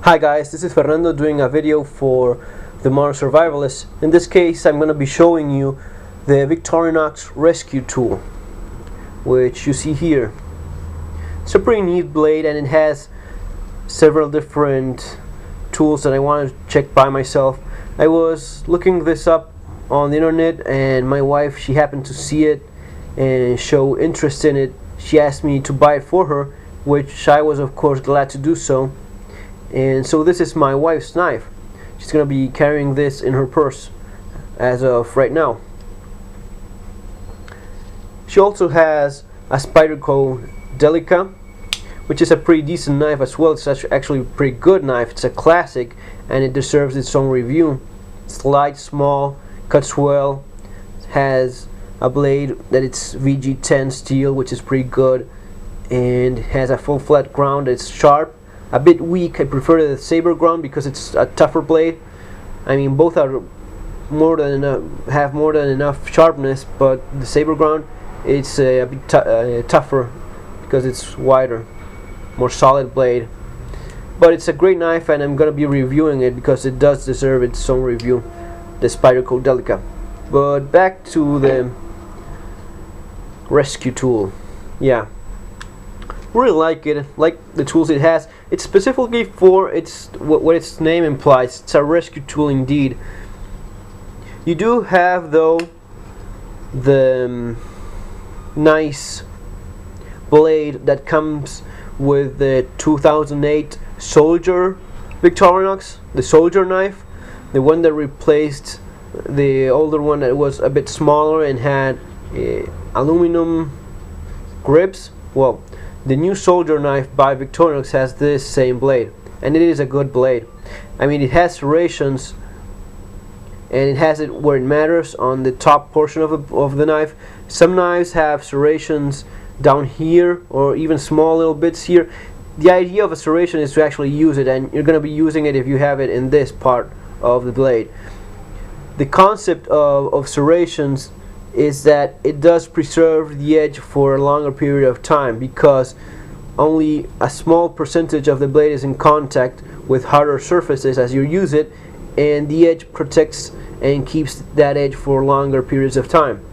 Hi guys, this is Fernando doing a video for the Modern Survivalist. In this case, I'm going to be showing you the Victorinox rescue tool, which you see here. It's a pretty neat blade and it has several different tools that I want to check by myself. I was looking this up on the internet and my wife, she happened to see it and show interest in it. She asked me to buy it for her, which I was of course glad to do so. And so this is my wife's knife. She's going to be carrying this in her purse as of right now. She also has a Spyderco Delica, which is a pretty decent knife as well. It's actually a pretty good knife. It's a classic and it deserves its own review. It's light, small, cuts well, has a blade that it's VG10 steel, which is pretty good, and has a full flat ground. It's sharp. A bit weak. I prefer the saber ground because it's a tougher blade. I mean, both are more than enough, have more than enough sharpness, but the saber ground, it's a bit tougher because it's wider, more solid blade. But it's a great knife, and I'm gonna be reviewing it because it does deserve its own review, the Spyderco Delica. But back to the rescue tool. Yeah, really like it, like the tools it has. It's specifically for what its name implies. It's a rescue tool indeed. You do have though the nice blade that comes with the 2008 Soldier Victorinox, the Soldier knife, the one that replaced the older one that was a bit smaller and had aluminum grips. Well, the new Soldier knife by Victorinox has this same blade, and it is a good blade. I mean, it has serrations, and it has it where it matters on the top portion of the knife. Some knives have serrations down here, or even small little bits here. The idea of a serration is to actually use it, and you're going to be using it if you have it in this part of the blade. The concept of serrations is that it does preserve the edge for a longer period of time, because only a small percentage of the blade is in contact with harder surfaces as you use it, and the edge protects and keeps that edge for longer periods of time.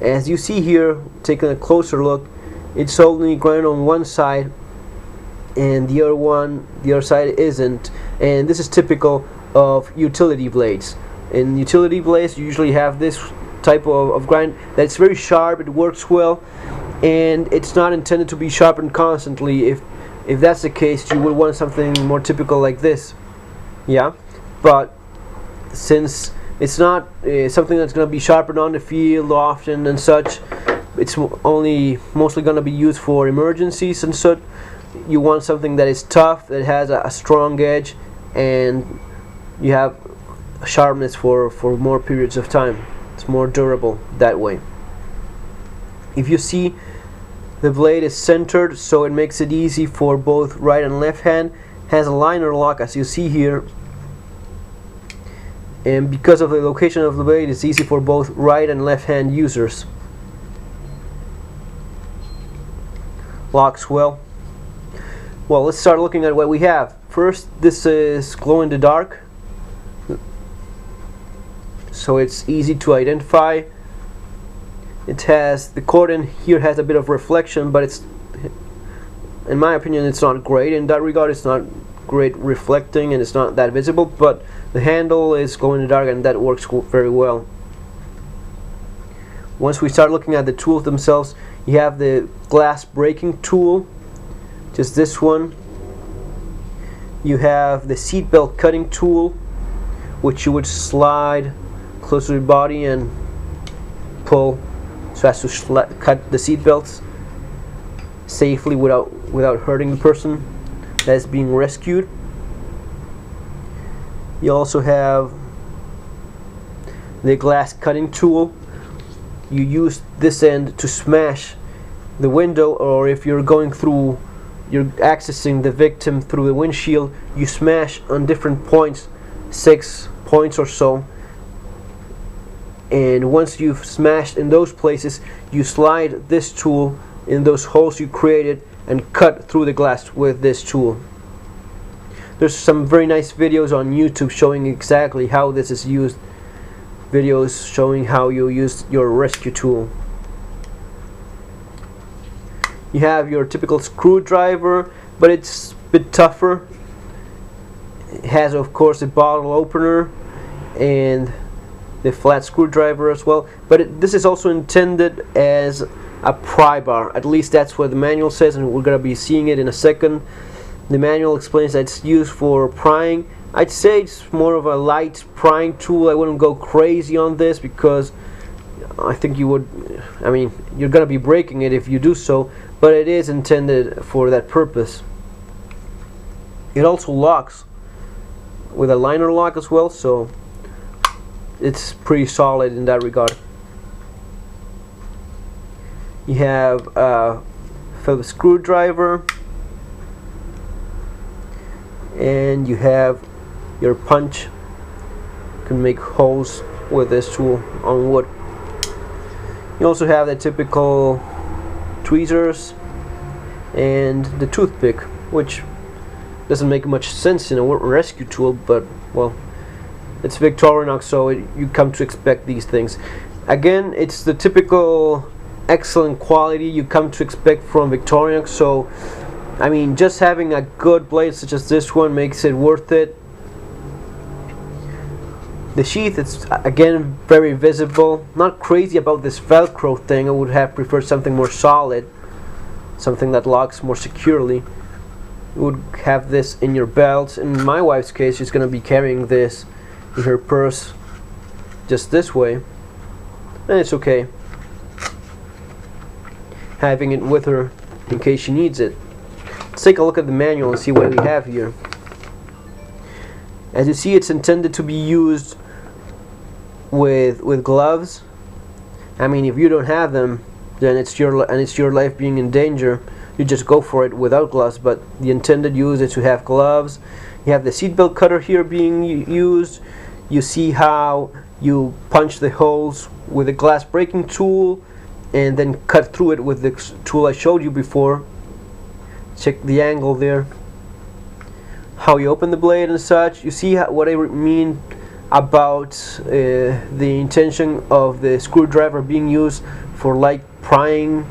As you see here, taking a closer look, it's only ground on one side and the other side isn't, and this is typical of utility blades. In utility blades, you usually have this type of grind that's very sharp. It works well, and it's not intended to be sharpened constantly. If that's the case, you would want something more typical like this. Yeah, but since it's not something that's going to be sharpened on the field often and such, it's mostly going to be used for emergencies and such. You want something that is tough, that has a strong edge, and you have sharpness for more periods of time. It's more durable that way. If you see, the blade is centered, so it makes it easy for both right and left hand. Has a liner lock, as you see here, and because of the location of the blade, it's easy for both right and left hand users. Locks well. Well, let's start looking at what we have. First, this is glow in the dark, so it's easy to identify. It has the cordon here has a bit of reflection, but it's, in my opinion, it's not great in that regard. It's not great reflecting and it's not that visible, but the handle is glow in the dark and that works very well. Once we start looking at the tools themselves, you have the glass breaking tool, just this one. You have the seatbelt cutting tool, which you would slide close to the body and pull so as to cut the seat belts safely without hurting the person that is being rescued. You also have the glass cutting tool. You use this end to smash the window, or if you're accessing the victim through the windshield, you smash on different points, 6 points or so, and once you've smashed in those places, you slide this tool in those holes you created and cut through the glass with this tool. There's some very nice videos on YouTube showing exactly how this is used. Videos showing how you use your rescue tool. You have your typical screwdriver, but it's a bit tougher. It has, of course, a bottle opener and the flat screwdriver as well, but this is also intended as a pry bar. At least that's what the manual says, and we're going to be seeing it in a second. The manual explains that it's used for prying. I'd say it's more of a light prying tool. I wouldn't go crazy on this because I think you would, I mean, you're going to be breaking it if you do so, but it is intended for that purpose. It also locks with a liner lock as well, so it's pretty solid in that regard. You have a Phillips screwdriver, and you have your punch. You can make holes with this tool on wood. You also have the typical tweezers and the toothpick, which doesn't make much sense in a rescue tool, but well, it's Victorinox, so you come to expect these things. Again, it's the typical excellent quality you come to expect from Victorinox, so I mean, just having a good blade such as this one makes it worth it. The sheath, it's again very visible. Not crazy about this Velcro thing. I would have preferred something more solid, something that locks more securely. You would have this in your belt. In my wife's case, she's going to be carrying this in her purse just this way, and it's okay having it with her in case she needs it. Let's take a look at the manual and see what we have here. As you see, it's intended to be used with gloves. I mean, if you don't have them, then it's your life being in danger. You just go for it without gloves, but the intended use is to have gloves. You have the seatbelt cutter here being used. You see how you punch the holes with a glass breaking tool and then cut through it with the tool I showed you before. Check the angle there. How you open the blade and such. You see what I mean about the intention of the screwdriver being used for light prying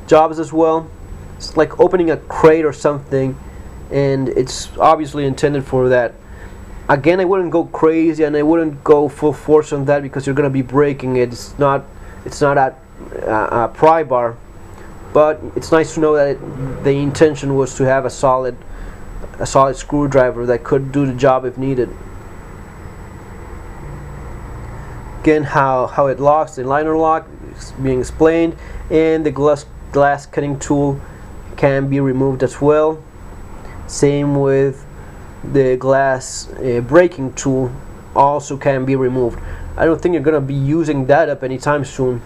jobs as well. It's like opening a crate or something, and it's obviously intended for that. Again, I wouldn't go crazy and I wouldn't go full force on that because you're gonna be breaking it. It's not a pry bar, but it's nice to know that the intention was to have a solid screwdriver that could do the job if needed. Again, how it locks, the liner lock is being explained, and the glass cutting tool can be removed as well. Same with the glass breaking tool, also can be removed. I don't think you're gonna be using that up anytime soon,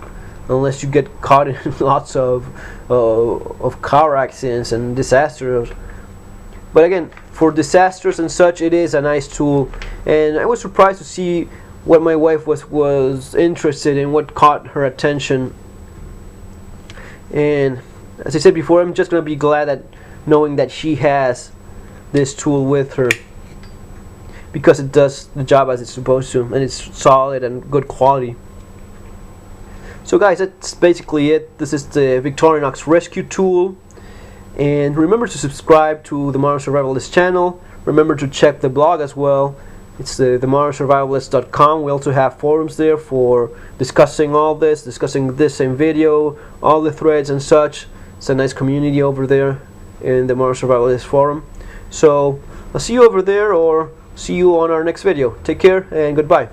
unless you get caught in lots of car accidents and disasters. But again, for disasters and such, it is a nice tool, and I was surprised to see what my wife was interested in, what caught her attention. And as I said before, I'm just gonna be glad that knowing that she has this tool with her, because it does the job as it's supposed to, and it's solid and good quality. So guys, that's basically it. This is the Victorinox rescue tool, and remember to subscribe to the Modern Survivalist channel. Remember to check the blog as well. It's themodernsurvivalist.com. We also have forums there for discussing all this, discussing this same video, all the threads and such. It's a nice community over there in the Modern Survivalist forum. So I'll see you over there, or see you on our next video. Take care and goodbye.